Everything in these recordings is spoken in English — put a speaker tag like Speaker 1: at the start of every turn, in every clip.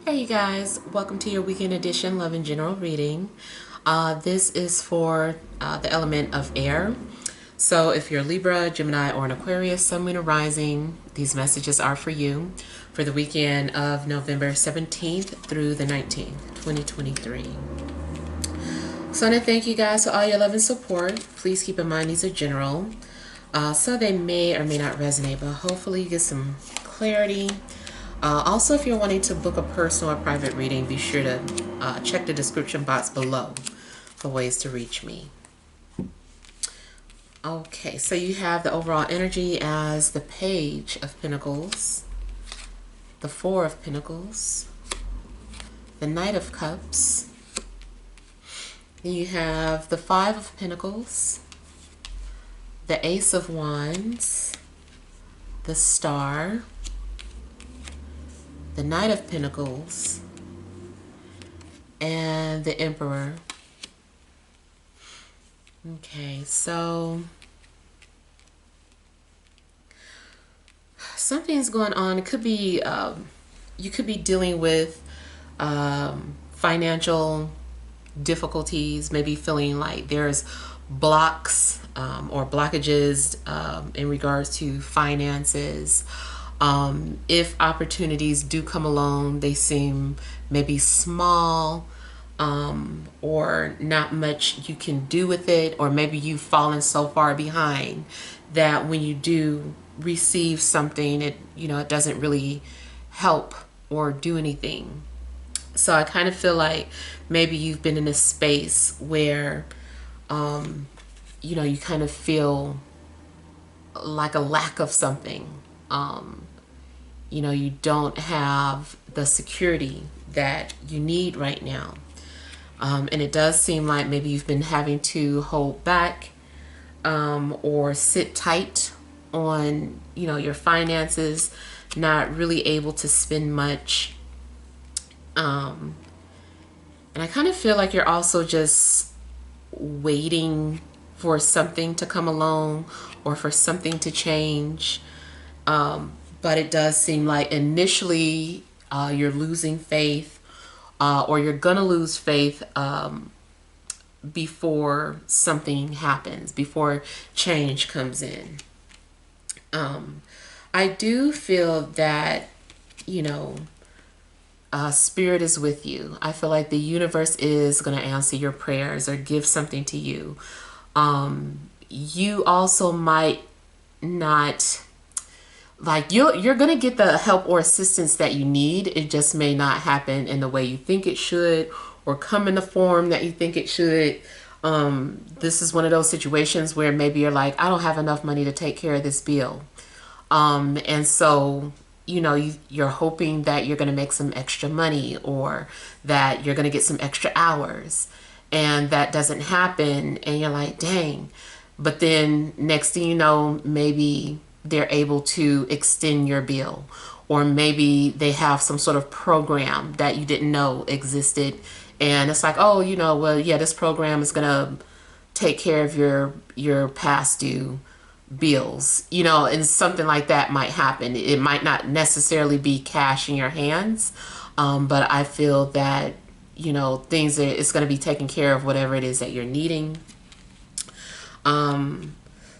Speaker 1: Hey you guys, welcome to your weekend edition Love and General reading. This is for the element of air. So if you're Libra, Gemini, or an Aquarius, Sun, Moon, or Rising, these messages are for you for the weekend of November 17th through the 19th, 2023. So I want to thank you guys for all your love and support. Please keep in mind these are general, so they may or may not resonate, but hopefully you get some clarity. Also, if you're wanting to book a personal or private reading, be sure to check the description box below for ways to reach me. Okay, so you have the overall energy as the Page of Pentacles, the Four of Pentacles, the Knight of Cups. Then you have the Five of Pentacles, the Ace of Wands, the Star, the Knight of Pentacles, and the Emperor. Okay, so something's going on. It could be you could be dealing with financial difficulties, maybe feeling like there's blocks or blockages in regards to finances. If opportunities do come along, they seem maybe small, or not much you can do with it, or maybe you've fallen so far behind that when you do receive something, it doesn't really help or do anything. So I kind of feel like maybe you've been in a space where you kind of feel like a lack of something. You don't have the security that you need right now. And it does seem like maybe you've been having to hold back or sit tight on, your finances, not really able to spend much. And I kind of feel like you're also just waiting for something to come along or for something to change. But it does seem like initially you're losing faith, or you're gonna lose faith before something happens, before change comes in. I do feel that, Spirit is with you. I feel like the universe is going to answer your prayers or give something to you. You also might not, like, you're going to get the help or assistance that you need. It just may not happen in the way you think it should, or come in the form that you think it should. This is one of those situations where maybe you're like, I don't have enough money to take care of this bill. And so, you're hoping that you're going to make some extra money, or that you're going to get some extra hours, and that doesn't happen. And you're like, dang. But then next thing you know, maybe they're able to extend your bill, or maybe they have some sort of program that you didn't know existed. And it's like, oh, well, yeah, this program is going to take care of your past due bills, and something like that might happen. It might not necessarily be cash in your hands, but I feel that, it's going to be taken care of, whatever it is that you're needing.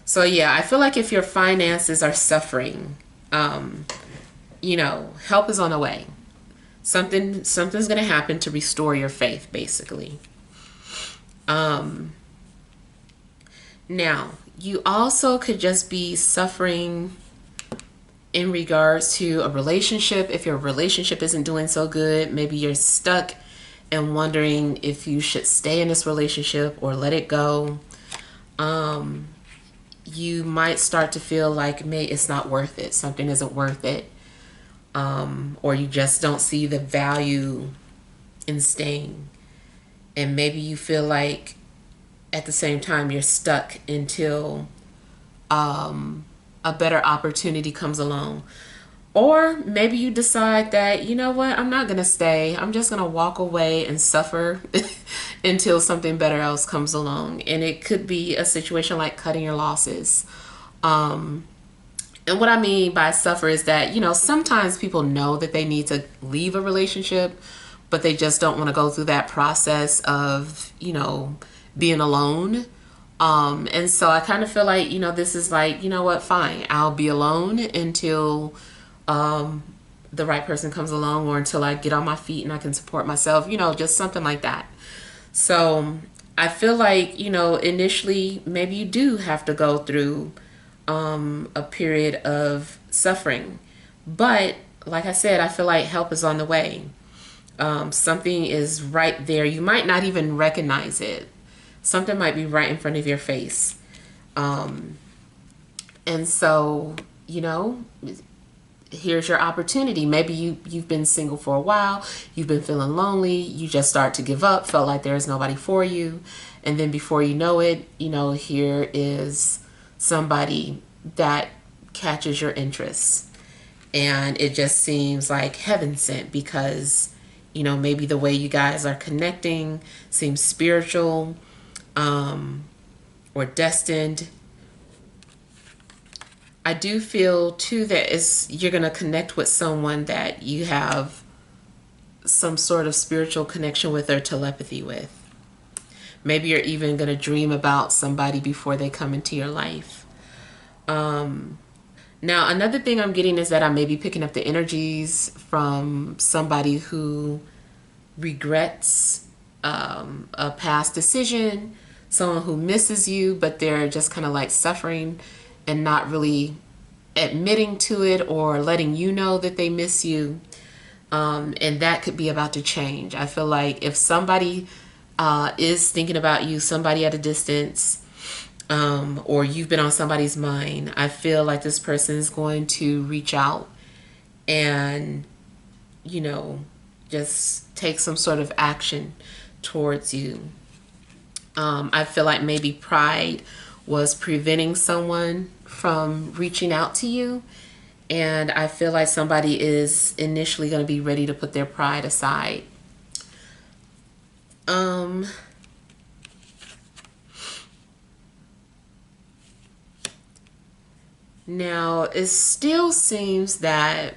Speaker 1: So yeah, I feel like if your finances are suffering, help is on the way. Something's going to happen to restore your faith, basically. Now, you also could just be suffering in regards to a relationship. If your relationship isn't doing so good, maybe you're stuck and wondering if you should stay in this relationship or let it go. You might start to feel like it's not worth it. Something isn't worth it. Or you just don't see the value in staying. And maybe you feel like at the same time you're stuck until a better opportunity comes along. Or maybe you decide that, you know what, I'm not going to stay. I'm just going to walk away and suffer until something better else comes along. And it could be a situation like cutting your losses. And what I mean by suffer is that, sometimes people know that they need to leave a relationship, but they just don't want to go through that process of, being alone. And so I kind of feel like, this is like, you know what, fine, I'll be alone until the right person comes along, or until I get on my feet and I can support myself, just something like that. So I feel like, initially maybe you do have to go through a period of suffering. But like I said, I feel like help is on the way. Something is right there. You might not even recognize it. Something might be right in front of your face. And so, here's your opportunity. Maybe you've been single for a while. You've been feeling lonely. You just start to give up, felt like there's nobody for you. And then before you know it, here is somebody that catches your interest. And it just seems like heaven sent, because, maybe the way you guys are connecting seems spiritual, or destined. I do feel too that you're going to connect with someone that you have some sort of spiritual connection with or telepathy with. Maybe you're even going to dream about somebody before they come into your life. Now, another thing I'm getting is that I may be picking up the energies from somebody who regrets a past decision, someone who misses you, but they're just kind of like suffering and not really admitting to it or letting you know that they miss you. And that could be about to change. I feel like if somebody is thinking about you, somebody at a distance, or you've been on somebody's mind, I feel like this person is going to reach out and, just take some sort of action towards you. I feel like maybe pride was preventing someone from reaching out to you. And I feel like somebody is initially going to be ready to put their pride aside. Now, it still seems that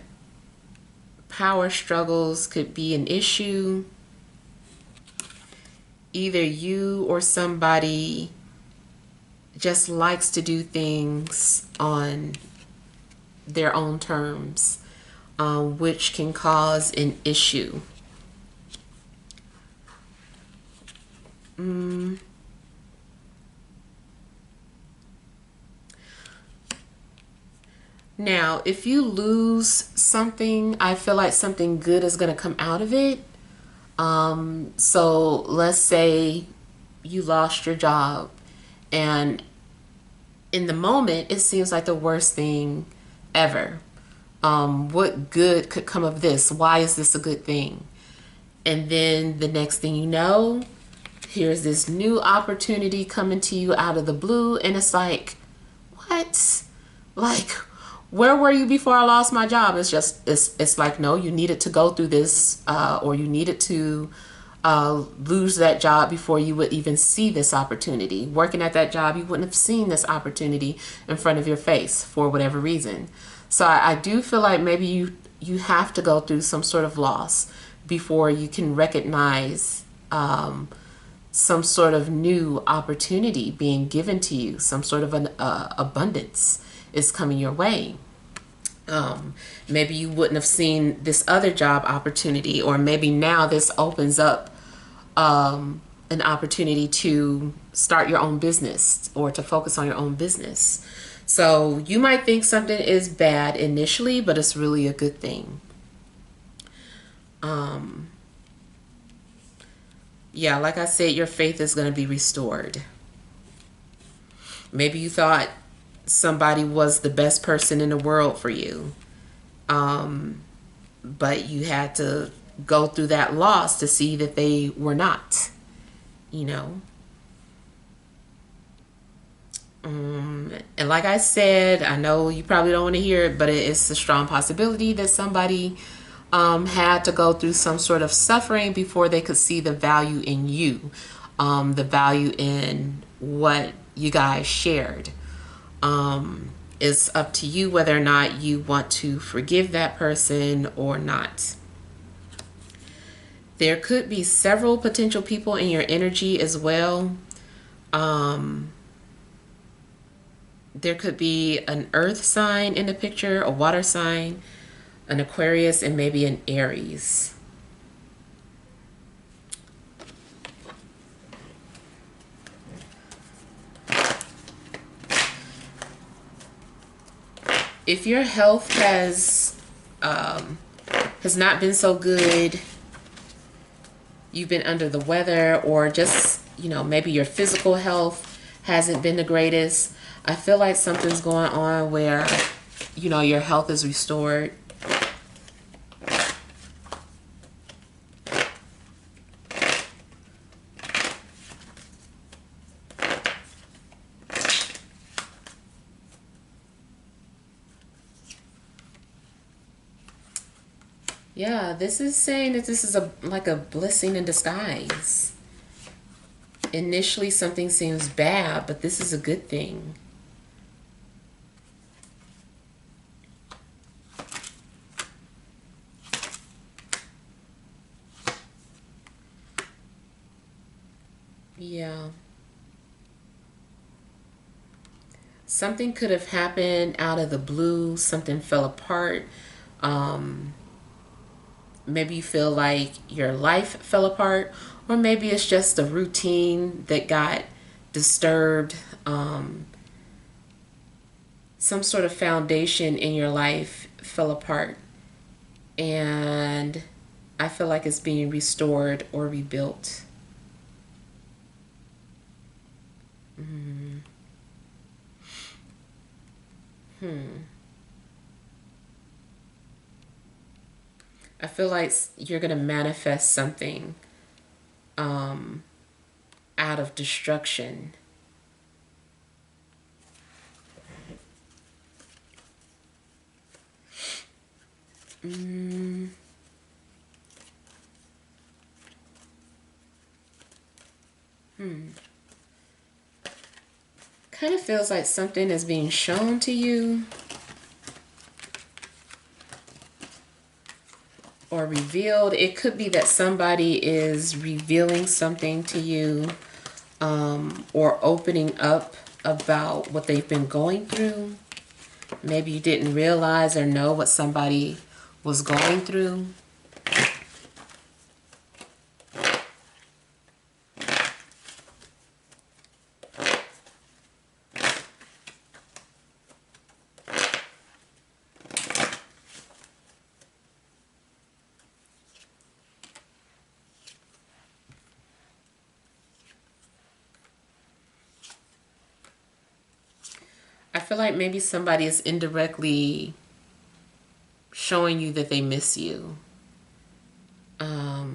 Speaker 1: power struggles could be an issue. Either you or somebody just likes to do things on their own terms, which can cause an issue. Now, if you lose something, I feel like something good is going to come out of it. So let's say you lost your job, and in the moment, it seems like the worst thing ever. What good could come of this? Why is this a good thing? And then the next thing you know, here's this new opportunity coming to you out of the blue, and it's like, what? Like, where were you before I lost my job? It's like, no, you needed to go through this, or you needed to lose that job before you would even see this opportunity. Working at that job, you wouldn't have seen this opportunity in front of your face for whatever reason. So I do feel like maybe you have to go through some sort of loss before you can recognize some sort of new opportunity being given to you. Some sort of an abundance is coming your way. Maybe you wouldn't have seen this other job opportunity, or maybe now this opens up an opportunity to start your own business or to focus on your own business. So you might think something is bad initially, but it's really a good thing. Yeah, like I said, your faith is going to be restored. Maybe you thought somebody was the best person in the world for you, but you had to go through that loss to see that they were not, and like I said, I know you probably don't want to hear it, but it's a strong possibility that somebody had to go through some sort of suffering before they could see the value in you, the value in what you guys shared. It's up to you whether or not you want to forgive that person or not. There could be several potential people in your energy as well. There could be an earth sign in the picture, a water sign, an Aquarius, and maybe an Aries. If your health has not been so good, you've been under the weather, or just, maybe your physical health hasn't been the greatest, I feel like something's going on where, your health is restored. Yeah, this is saying that this is like a blessing in disguise. Initially, something seems bad, but this is a good thing. Yeah. Something could have happened out of the blue. Something fell apart. Um, Maybe you feel like your life fell apart, or maybe it's just a routine that got disturbed. Some sort of foundation in your life fell apart, and I feel like it's being restored or rebuilt. I feel like you're going to manifest something out of destruction. Kind of feels like something is being shown to you or revealed. It could be that somebody is revealing something to you, or opening up about what they've been going through. Maybe you didn't realize or know what somebody was going through. I feel like maybe somebody is indirectly showing you that they miss you. I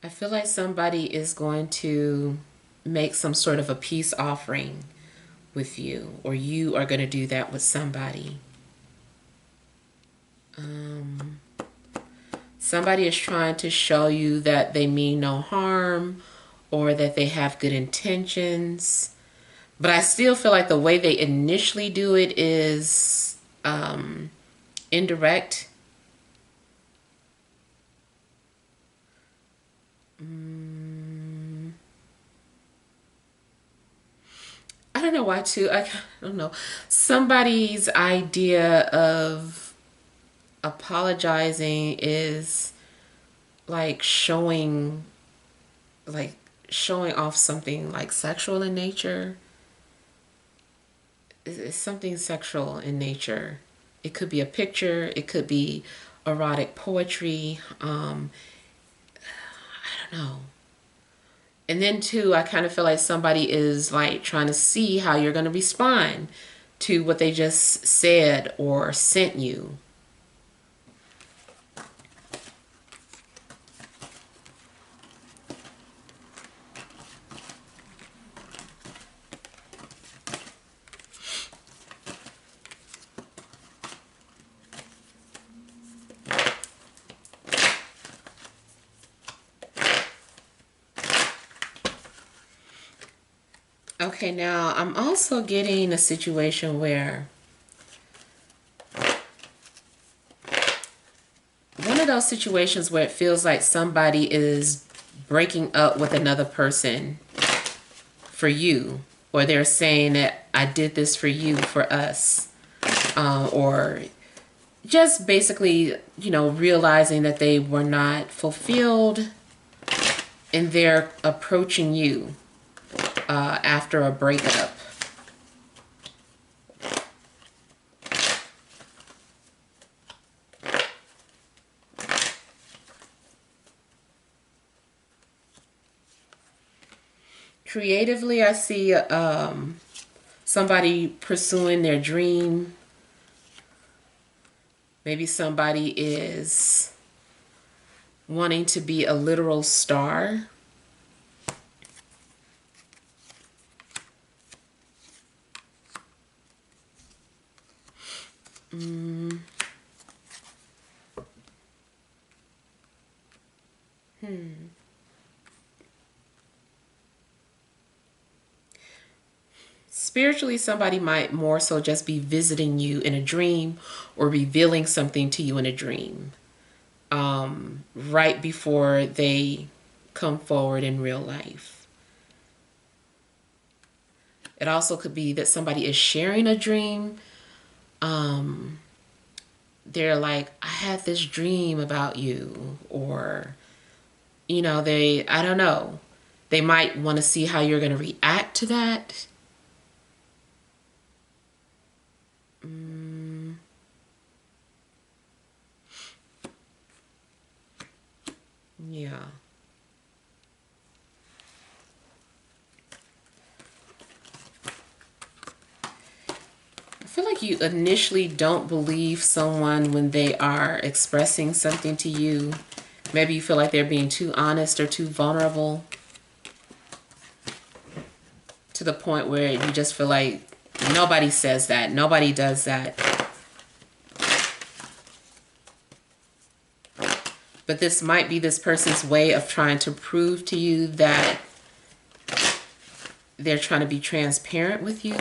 Speaker 1: feel like somebody is going to make some sort of a peace offering with you, or you are going to do that with somebody. Somebody is trying to show you that they mean no harm, or that they have good intentions. But I still feel like the way they initially do it is indirect. I don't know why too. I don't know. Somebody's idea of apologizing is like showing off something like sexual in nature. It's something sexual in nature. It could be a picture. It could be erotic poetry. I don't know. And then too, I kind of feel like somebody is like trying to see how you're going to respond to what they just said or sent you. Okay, now I'm also getting a situation where one of those situations where it feels like somebody is breaking up with another person for you, or they're saying that I did this for you, for us, or just basically, realizing that they were not fulfilled and they're approaching you after a breakup. Creatively, I see somebody pursuing their dream. Maybe somebody is wanting to be a literal star. Spiritually, somebody might more so just be visiting you in a dream or revealing something to you in a dream right before they come forward in real life. It also could be that somebody is sharing a dream. They're like, I had this dream about you, or, I don't know. They might want to see how you're going to react to that. Yeah. I feel like you initially don't believe someone when they are expressing something to you. Maybe you feel like they're being too honest or too vulnerable to the point where you just feel like nobody says that, nobody does that. But this might be this person's way of trying to prove to you that they're trying to be transparent with you.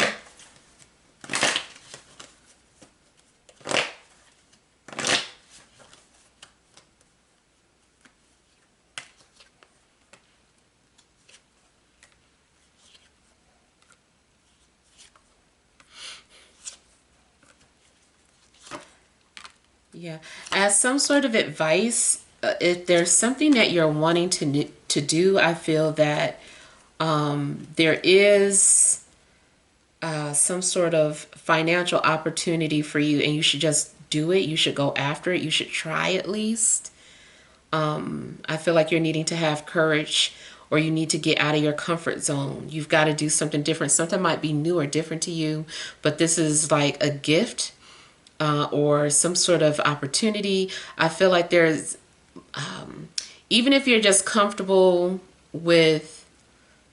Speaker 1: Yeah. As some sort of advice, if there's something that you're wanting to do, I feel that there is some sort of financial opportunity for you, and you should just do it. You should go after it. You should try at least. I feel like you're needing to have courage, or you need to get out of your comfort zone. You've got to do something different. Something might be new or different to you, but this is like a gift or some sort of opportunity. I feel like there's, even if you're just comfortable with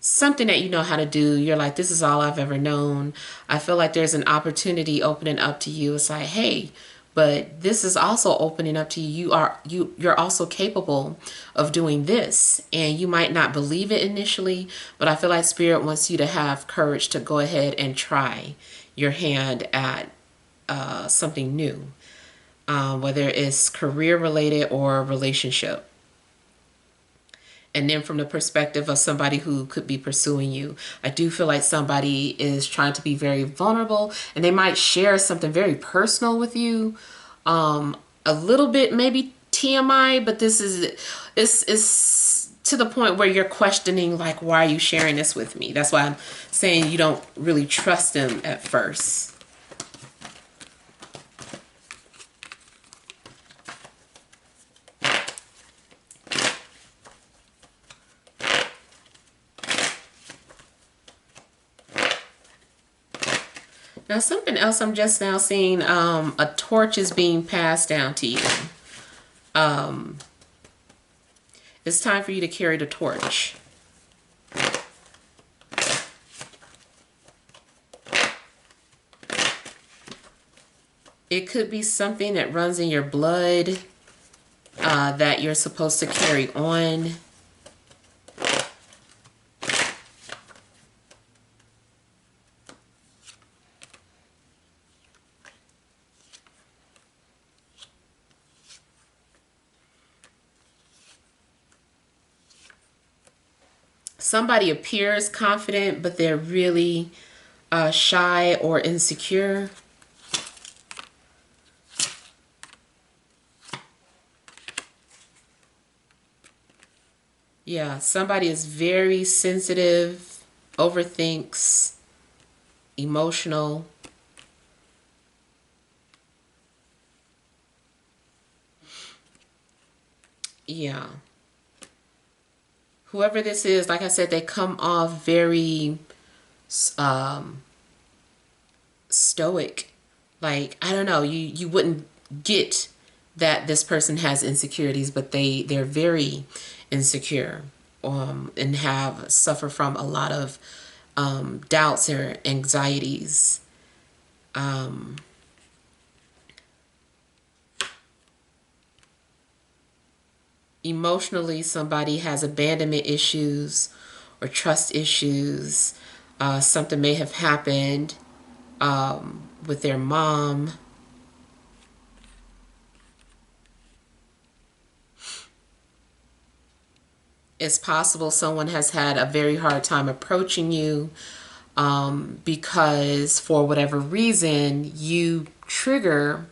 Speaker 1: something that you know how to do, you're like, this is all I've ever known. I feel like there's an opportunity opening up to you. It's like, hey, but this is also opening up to you. You're also capable of doing this, and you might not believe it initially, but I feel like Spirit wants you to have courage to go ahead and try your hand at something new, whether it's career related or relationship. And then from the perspective of somebody who could be pursuing you, I do feel like somebody is trying to be very vulnerable, and they might share something very personal with you. A little bit maybe TMI, but this is to the point where you're questioning, like, why are you sharing this with me? That's why I'm saying you don't really trust them at first. Now, something else I'm just now seeing, a torch is being passed down to you. It's time for you to carry the torch. It could be something that runs in your blood that you're supposed to carry on. Somebody appears confident, but they're really shy or insecure. Yeah, somebody is very sensitive, overthinks, emotional. Yeah. Whoever this is, like I said, they come off very um, stoic. Like, I don't know, you wouldn't get that this person has insecurities, but they're very insecure, and have suffer from a lot of doubts or anxieties. Emotionally, somebody has abandonment issues or trust issues. Something may have happened with their mom. It's possible someone has had a very hard time approaching you because for whatever reason you trigger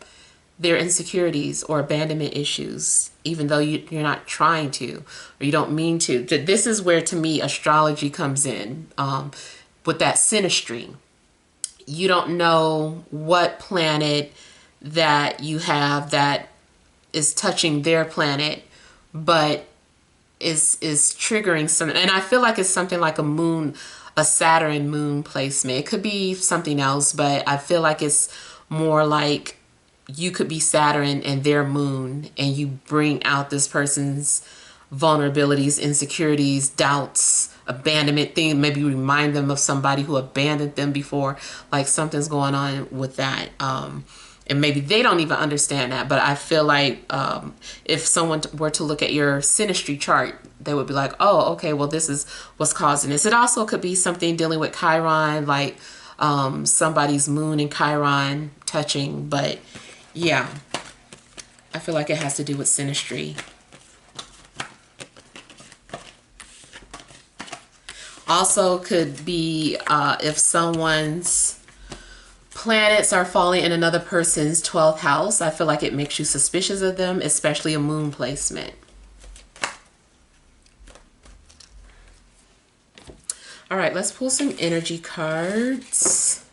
Speaker 1: their insecurities or abandonment issues, even though you're not trying to or you don't mean to. This is where, to me, astrology comes in with that synastry. You don't know what planet that you have that is touching their planet, but is triggering something. And I feel like it's something like a moon, a Saturn moon placement. It could be something else, but I feel like it's more like you could be Saturn and their moon, and you bring out this person's vulnerabilities, insecurities, doubts, abandonment thing. Maybe remind them of somebody who abandoned them before. Like something's going on with that. And maybe they don't even understand that, but I feel like if someone were to look at your synastry chart, they would be like, oh, okay, well, this is what's causing this. It also could be something dealing with Chiron, like somebody's moon and Chiron touching. But yeah, I feel like it has to do with synastry. Also could be if someone's planets are falling in another person's 12th house. I feel like it makes you suspicious of them, especially a moon placement. All right, let's pull some energy cards.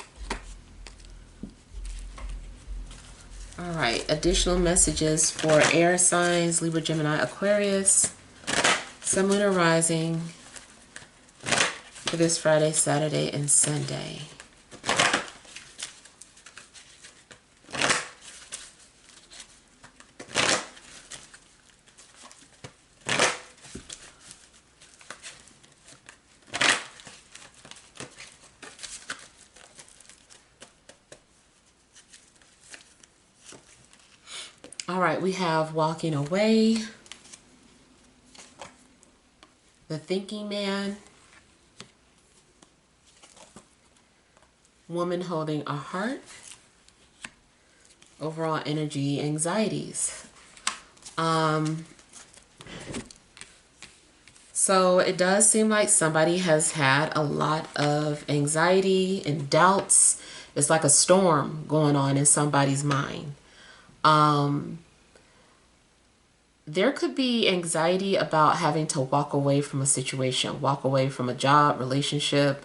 Speaker 1: All right, additional messages for air signs, Libra, Gemini, Aquarius, Sun, Moon, or Rising for this Friday, Saturday, and Sunday. All right, we have walking away, the thinking man, woman holding a heart, overall energy, anxieties. So it does seem like somebody has had a lot of anxiety and doubts. It's like a storm going on in somebody's mind. There could be anxiety about having to walk away from a situation, walk away from a job, relationship,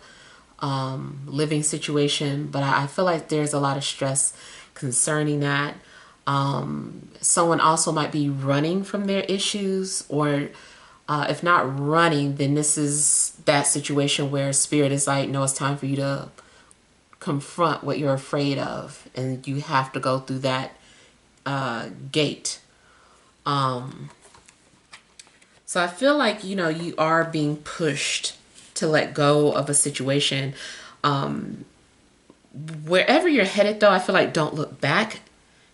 Speaker 1: living situation. But I feel like there's a lot of stress concerning that. Someone also might be running from their issues, or if not running, then this is that situation where spirit is like, no, it's time for you to confront what you're afraid of, and you have to go through that gate. So I feel like, you are being pushed to let go of a situation. Wherever you're headed, though, I feel like don't look back,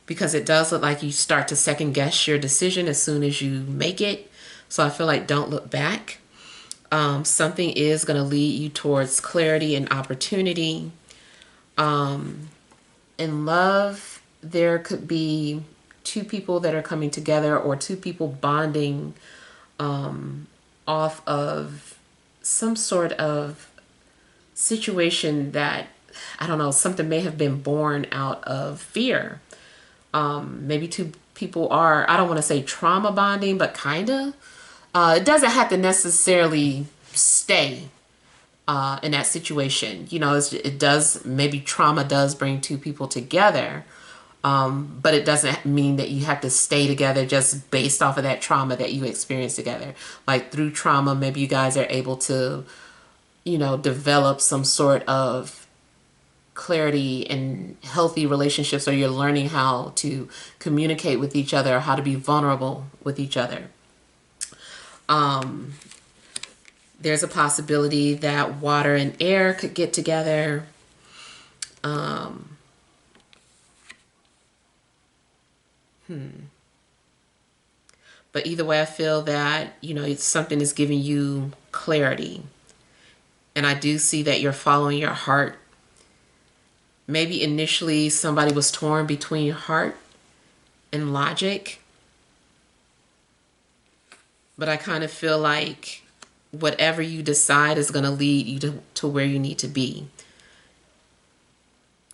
Speaker 1: because it does look like you start to second guess your decision as soon as you make it. So I feel like don't look back. Something is going to lead you towards clarity and opportunity. In love, there could be two people that are coming together, or two people bonding off of some sort of situation that, I don't know, something may have been born out of fear. Maybe two people are, I don't want to say trauma bonding, but kind of. It doesn't have to necessarily stay in that situation. You know, it does, maybe trauma does bring two people together, but it doesn't mean that you have to stay together just based off of that trauma that you experienced together. Like through trauma, maybe you guys are able to, you know, develop some sort of clarity and healthy relationships, or you're learning how to communicate with each other, or how to be vulnerable with each other. There's a possibility that water and air could get together. But either way, I feel that, you know, something is giving you clarity. And I do see that you're following your heart. Maybe initially somebody was torn between heart and logic. But I kind of feel like whatever you decide is going to lead you to where you need to be.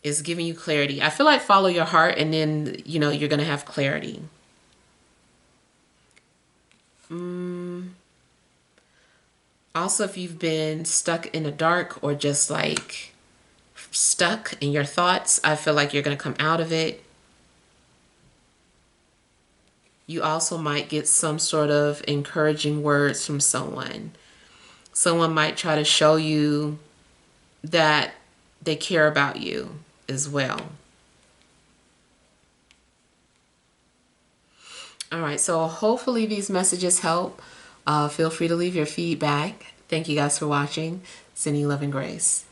Speaker 1: It's giving you clarity. I feel like follow your heart, and then, you know, you're going to have clarity. Also, if you've been stuck in the dark, or just like stuck in your thoughts, I feel like you're going to come out of it. You also might get some sort of encouraging words from someone. Someone might try to show you that they care about you as well. All right, so hopefully these messages help. Feel free to leave your feedback. Thank you guys for watching. Sending love and grace.